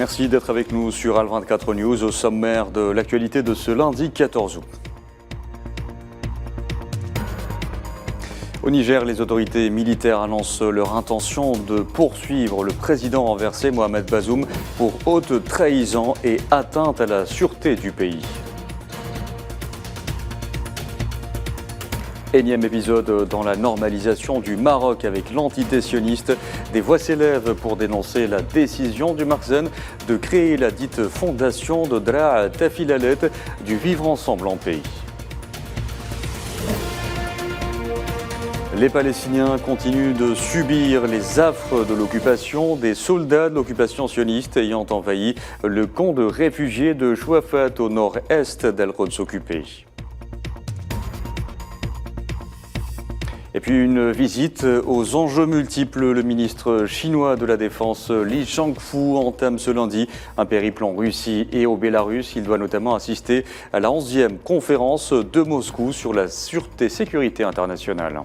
Merci d'être avec nous sur Al24 News au sommaire de l'actualité de ce lundi 14 août. Au Niger, les autorités militaires annoncent leur intention de poursuivre le président renversé Mohamed Bazoum pour haute trahison et atteinte à la sûreté du pays. Énième épisode dans la normalisation du Maroc avec l'entité sioniste. Des voix s'élèvent pour dénoncer la décision du Makhzen de créer la dite fondation de Draa Tafilalet du vivre ensemble en pays. Les Palestiniens continuent de subir les affres de l'occupation des soldats de l'occupation sioniste ayant envahi le camp de réfugiés de Chouafat au nord-est d'Al-Quds occupé. Et puis une visite aux enjeux multiples. Le ministre chinois de la Défense, Li Shangfu, entame ce lundi un périple en Russie et au Bélarus. Il doit notamment assister à la 11e conférence de Moscou sur la sûreté et sécurité internationale.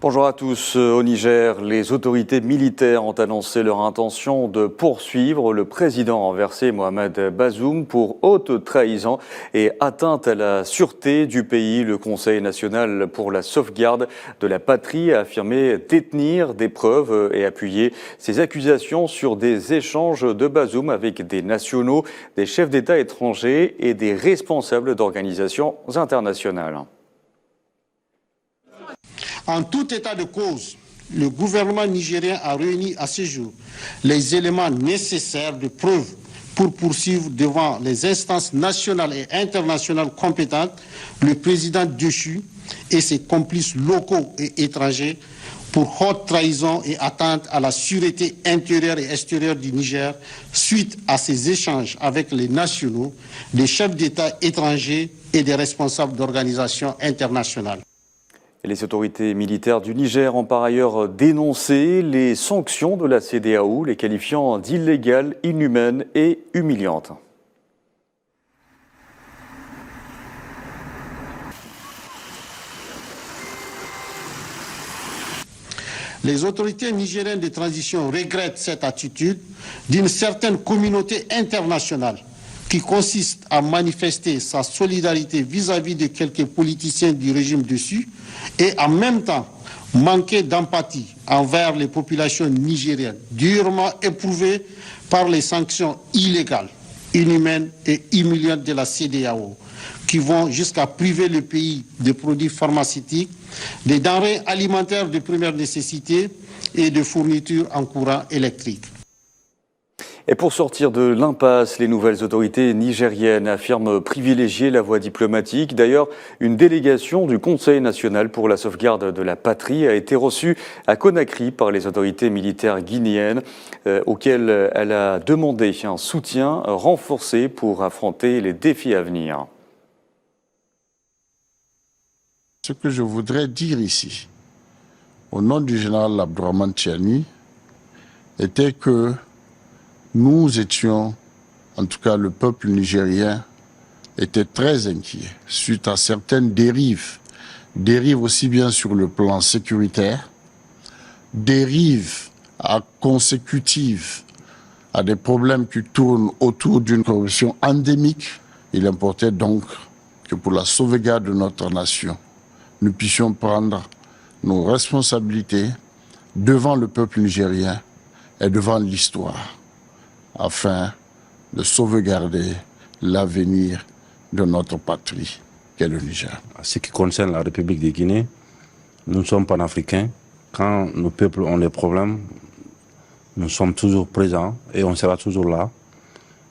Bonjour à tous. Au Niger, les autorités militaires ont annoncé leur intention de poursuivre le président renversé Mohamed Bazoum pour haute trahison et atteinte à la sûreté du pays. Le Conseil national pour la sauvegarde de la patrie a affirmé détenir des preuves et appuyer ses accusations sur des échanges de Bazoum avec des nationaux, des chefs d'État étrangers et des responsables d'organisations internationales. En tout état de cause, le gouvernement nigérien a réuni à ce jour les éléments nécessaires de preuve pour poursuivre devant les instances nationales et internationales compétentes le président déchu et ses complices locaux et étrangers pour haute trahison et atteinte à la sûreté intérieure et extérieure du Niger suite à ces échanges avec les nationaux, les chefs d'État étrangers et des responsables d'organisations internationales. Les autorités militaires du Niger ont par ailleurs dénoncé les sanctions de la CEDEAO, les qualifiant d'illégales, inhumaines et humiliantes. Les autorités nigériennes de transition regrettent cette attitude d'une certaine communauté internationale qui consiste à manifester sa solidarité vis-à-vis de quelques politiciens du régime dessus et en même temps manquer d'empathie envers les populations nigériennes durement éprouvées par les sanctions illégales, inhumaines et humiliantes de la CEDEAO qui vont jusqu'à priver le pays de produits pharmaceutiques, des denrées alimentaires de première nécessité et de fournitures en courant électrique. Et pour sortir de l'impasse, les nouvelles autorités nigériennes affirment privilégier la voie diplomatique. D'ailleurs, une délégation du Conseil national pour la sauvegarde de la patrie a été reçue à Conakry par les autorités militaires guinéennes, auxquelles elle a demandé un soutien renforcé pour affronter les défis à venir. Ce que je voudrais dire ici, au nom du général Abdourahmane Tiani, était que nous étions, en tout cas le peuple nigérien, était très inquiet suite à certaines dérives. Dérives aussi bien sur le plan sécuritaire, dérives consécutives à des problèmes qui tournent autour d'une corruption endémique. Il importait donc que pour la sauvegarde de notre nation, nous puissions prendre nos responsabilités devant le peuple nigérien et devant l'histoire, afin de sauvegarder l'avenir de notre patrie, qu'est le Niger. En ce qui concerne la République de Guinée, nous sommes panafricains. Quand nos peuples ont des problèmes, nous sommes toujours présents et on sera toujours là.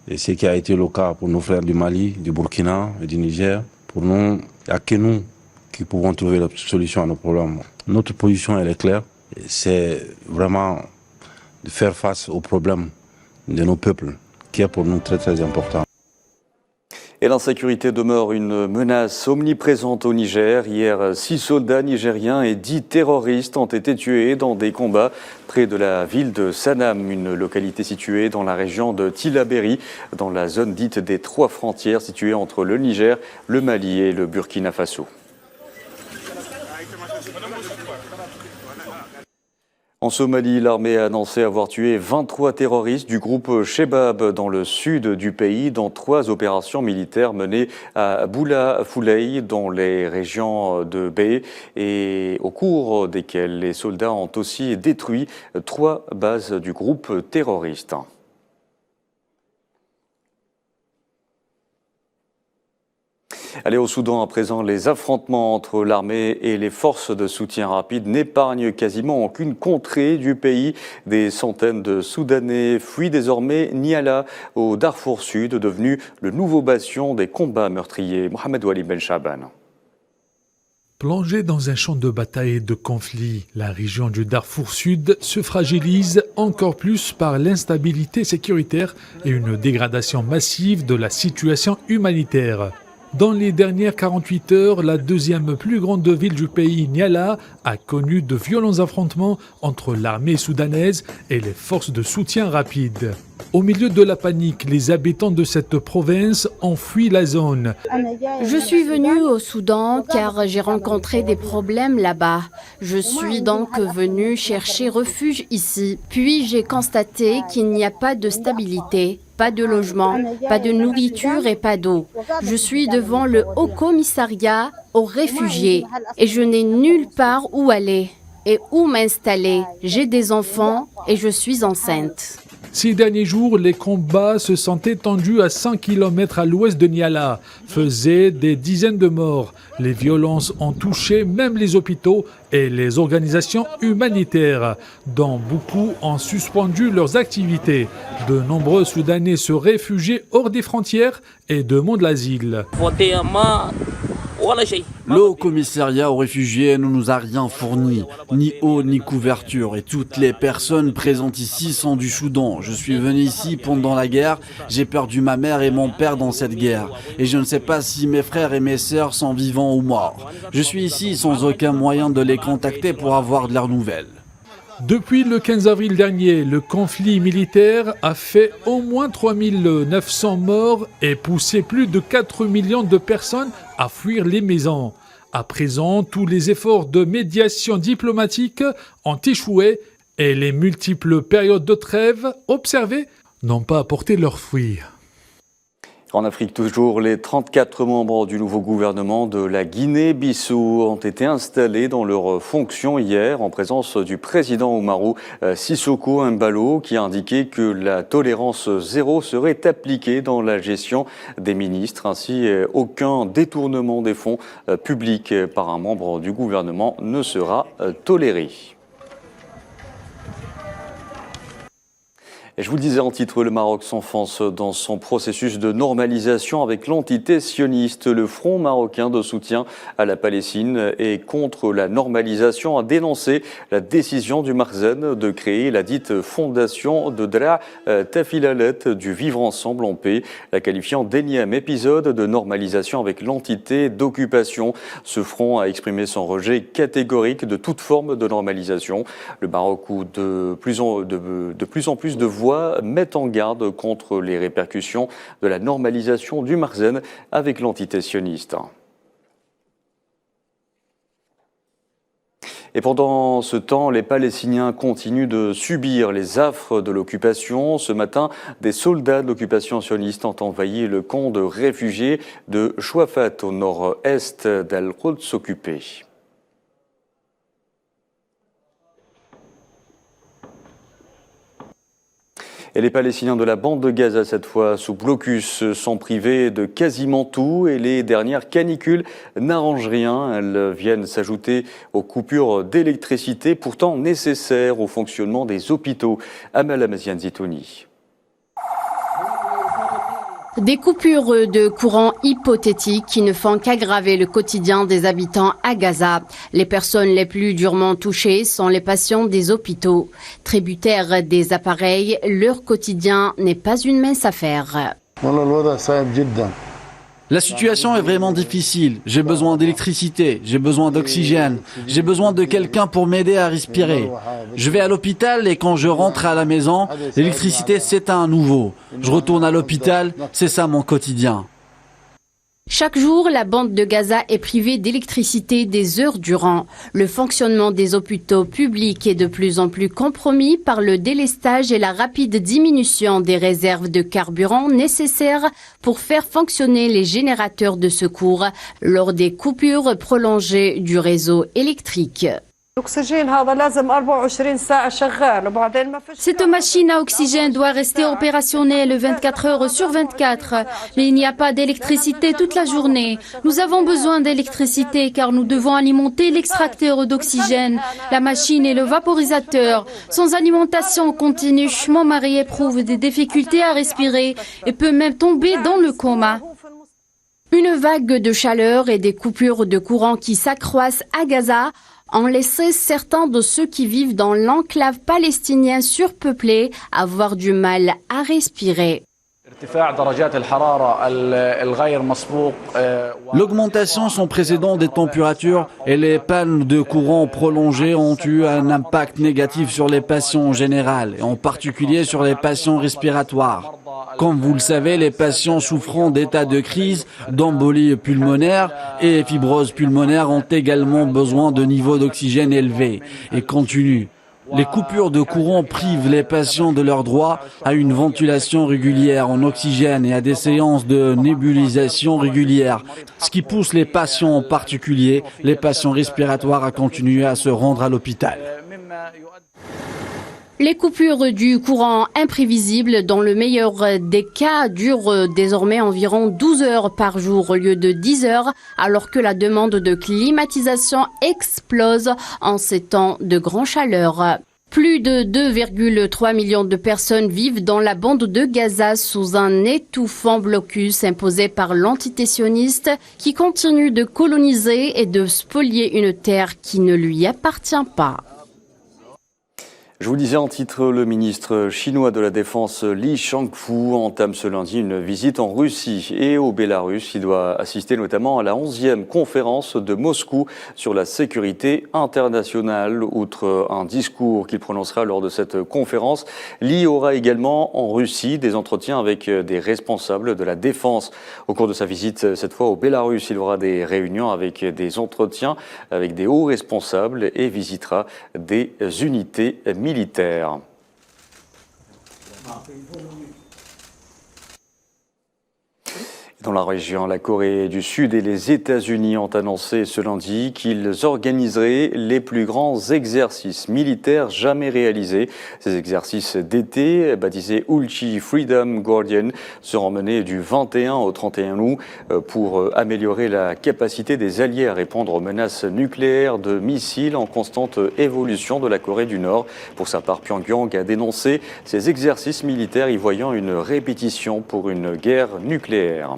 Et ce qui a été le cas pour nos frères du Mali, du Burkina et du Niger, pour nous, il n'y a que nous qui pouvons trouver la solution à nos problèmes. Notre position, elle est claire. C'est vraiment de faire face aux problèmes de nos peuples, qui est pour nous très très important. Et l'insécurité demeure une menace omniprésente au Niger. Hier, 6 soldats nigériens et 10 terroristes ont été tués dans des combats près de la ville de Sanam, une localité située dans la région de Tillabéri, dans la zone dite des 3 frontières située entre le Niger, le Mali et le Burkina Faso. En Somalie, l'armée a annoncé avoir tué 23 terroristes du groupe Shebab dans le sud du pays dans 3 opérations militaires menées à Boula Fouley dans les régions de Bay et au cours desquelles les soldats ont aussi détruit 3 bases du groupe terroriste. Allez, au Soudan à présent, les affrontements entre l'armée et les forces de soutien rapide n'épargnent quasiment aucune contrée du pays. Des centaines de Soudanais fuient désormais Niala, au Darfour Sud, devenu le nouveau bastion des combats meurtriers. Mohamed Wali Ben Chaban. Plongée dans un champ de bataille et de conflit, la région du Darfour Sud se fragilise encore plus par l'instabilité sécuritaire et une dégradation massive de la situation humanitaire. Dans les dernières 48 heures, la deuxième plus grande ville du pays, Niala, a connu de violents affrontements entre l'armée soudanaise et les forces de soutien rapide. Au milieu de la panique, les habitants de cette province ont fui la zone. Je suis venue au Soudan car j'ai rencontré des problèmes là-bas. Je suis donc venue chercher refuge ici. Puis j'ai constaté qu'il n'y a pas de stabilité, pas de logement, pas de nourriture et pas d'eau. Je suis devant le Haut Commissariat aux réfugiés et je n'ai nulle part où aller et où m'installer. J'ai des enfants et je suis enceinte. Ces derniers jours, les combats se sont étendus à 100 km à l'ouest de Niala, faisaient des dizaines de morts. Les violences ont touché même les hôpitaux et les organisations humanitaires, dont beaucoup ont suspendu leurs activités. De nombreux Soudanais se réfugiaient hors des frontières et demandent l'asile. Le Haut Commissariat aux réfugiés ne nous a rien fourni, ni eau ni couverture, et toutes les personnes présentes ici sont du Soudan. Je suis venu ici pendant la guerre, j'ai perdu ma mère et mon père dans cette guerre, et je ne sais pas si mes frères et mes sœurs sont vivants ou morts. Je suis ici sans aucun moyen de les contacter pour avoir de leurs nouvelles. Depuis le 15 avril dernier, le conflit militaire a fait au moins 3900 morts et poussé plus de 4 millions de personnes à fuir les maisons. À présent, tous les efforts de médiation diplomatique ont échoué et les multiples périodes de trêve observées n'ont pas apporté leurs fruits. En Afrique toujours, les 34 membres du nouveau gouvernement de la Guinée-Bissau ont été installés dans leurs fonctions hier en présence du président Umaru Sissoko Embalo qui a indiqué que la tolérance zéro serait appliquée dans la gestion des ministres. Ainsi, aucun détournement des fonds publics par un membre du gouvernement ne sera toléré. Et je vous le disais en titre, le Maroc s'enfonce dans son processus de normalisation avec l'entité sioniste. Le Front marocain de soutien à la Palestine et contre la normalisation a dénoncé la décision du Makhzen de créer la dite fondation de Dra Tafilalet du vivre ensemble en paix, la qualifiant d'énième épisode de normalisation avec l'entité d'occupation. Ce front a exprimé son rejet catégorique de toute forme de normalisation. Le Maroc où de plus en plus de voix mettent en garde contre les répercussions de la normalisation du Makhzen avec l'entité sioniste. Et pendant ce temps, les Palestiniens continuent de subir les affres de l'occupation. Ce matin, des soldats de l'occupation sioniste ont envahi le camp de réfugiés de Chouafat au nord-est d'Al-Quds occupé. Et les Palestiniens de la bande de Gaza, cette fois sous blocus, sont privés de quasiment tout et les dernières canicules n'arrangent rien. Elles viennent s'ajouter aux coupures d'électricité pourtant nécessaires au fonctionnement des hôpitaux. Amal Amazian Zitouni. Des coupures de courant hypothétiques qui ne font qu'aggraver le quotidien des habitants à Gaza. Les personnes les plus durement touchées sont les patients des hôpitaux. Tributaires des appareils, leur quotidien n'est pas une mince affaire. La situation est vraiment difficile. J'ai besoin d'électricité, j'ai besoin d'oxygène, j'ai besoin de quelqu'un pour m'aider à respirer. Je vais à l'hôpital et quand je rentre à la maison, l'électricité s'éteint à nouveau. Je retourne à l'hôpital, c'est ça mon quotidien. Chaque jour, la bande de Gaza est privée d'électricité des heures durant. Le fonctionnement des hôpitaux publics est de plus en plus compromis par le délestage et la rapide diminution des réserves de carburant nécessaires pour faire fonctionner les générateurs de secours lors des coupures prolongées du réseau électrique. Cette machine à oxygène doit rester opérationnelle 24 heures sur 24, mais il n'y a pas d'électricité toute la journée. Nous avons besoin d'électricité car nous devons alimenter l'extracteur d'oxygène, la machine et le vaporisateur. Sans alimentation continue, mon mari éprouve des difficultés à respirer et peut même tomber dans le coma. Une vague de chaleur et des coupures de courant qui s'accroissent à Gaza ont laissé certains de ceux qui vivent dans l'enclave palestinienne surpeuplée avoir du mal à respirer. L'augmentation sans précédent des températures et les pannes de courant prolongées ont eu un impact négatif sur les patients en général, et en particulier sur les patients respiratoires. Comme vous le savez, les patients souffrant d'états de crise, d'embolie pulmonaire et fibrose pulmonaire ont également besoin de niveaux d'oxygène élevés et continus. Les coupures de courant privent les patients de leur droit à une ventilation régulière en oxygène et à des séances de nébulisation régulières, ce qui pousse les patients en particulier, les patients respiratoires, à continuer à se rendre à l'hôpital. Les coupures du courant imprévisibles, dans le meilleur des cas, durent désormais environ 12 heures par jour au lieu de 10 heures, alors que la demande de climatisation explose en ces temps de grande chaleur. Plus de 2,3 millions de personnes vivent dans la bande de Gaza sous un étouffant blocus imposé par l'antitessionniste qui continue de coloniser et de spolier une terre qui ne lui appartient pas. Je vous disais en titre, le ministre chinois de la Défense Li Shangfu entame ce lundi une visite en Russie et au Bélarus. Il doit assister notamment à la 11e conférence de Moscou sur la sécurité internationale. Outre un discours qu'il prononcera lors de cette conférence, Li aura également en Russie des entretiens avec des responsables de la défense. Au cours de sa visite, cette fois au Bélarus, il aura des réunions avec des entretiens avec des hauts responsables et visitera des unités militaires. Dans la région, la Corée du Sud et les États-Unis ont annoncé ce lundi qu'ils organiseraient les plus grands exercices militaires jamais réalisés. Ces exercices d'été, baptisés Ulchi Freedom Guardian, seront menés du 21 au 31 août pour améliorer la capacité des alliés à répondre aux menaces nucléaires de missiles en constante évolution de la Corée du Nord. Pour sa part, Pyongyang a dénoncé ces exercices militaires y voyant une répétition pour une guerre nucléaire.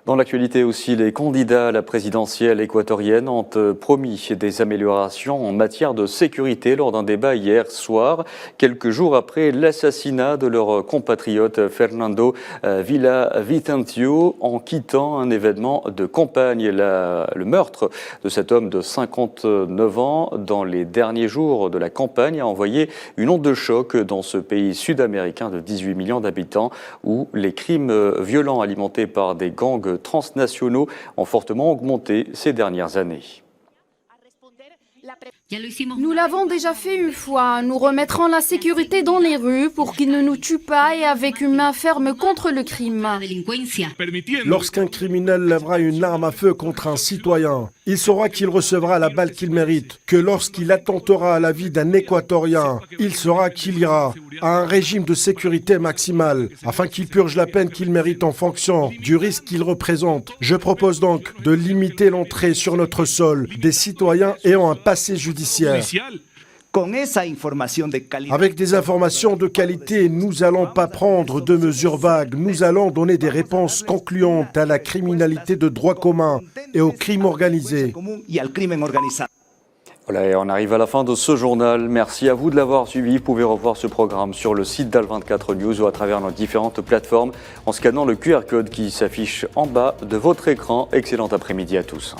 Dans l'actualité aussi, les candidats à la présidentielle équatorienne ont promis des améliorations en matière de sécurité lors d'un débat hier soir, quelques jours après l'assassinat de leur compatriote Fernando Villavicencio en quittant un événement de campagne. Le meurtre de cet homme de 59 ans dans les derniers jours de la campagne a envoyé une onde de choc dans ce pays sud-américain de 18 millions d'habitants où les crimes violents alimentés par des gangs transnationaux ont fortement augmenté ces dernières années. Nous l'avons déjà fait une fois. Nous remettrons la sécurité dans les rues pour qu'ils ne nous tuent pas et avec une main ferme contre le crime. Lorsqu'un criminel lèvera une arme à feu contre un citoyen, il saura qu'il recevra la balle qu'il mérite, que lorsqu'il attentera à la vie d'un Équatorien, il saura qu'il ira à un régime de sécurité maximale, afin qu'il purge la peine qu'il mérite en fonction du risque qu'il représente. Je propose donc de limiter l'entrée sur notre sol des citoyens ayant un passé judiciaire. Avec des informations de qualité, nous n'allons pas prendre de mesures vagues. Nous allons donner des réponses concluantes à la criminalité de droit commun et au crime organisé. Voilà, et on arrive à la fin de ce journal. Merci à vous de l'avoir suivi. Vous pouvez revoir ce programme sur le site d'Al24 News ou à travers nos différentes plateformes en scannant le QR code qui s'affiche en bas de votre écran. Excellent après-midi à tous.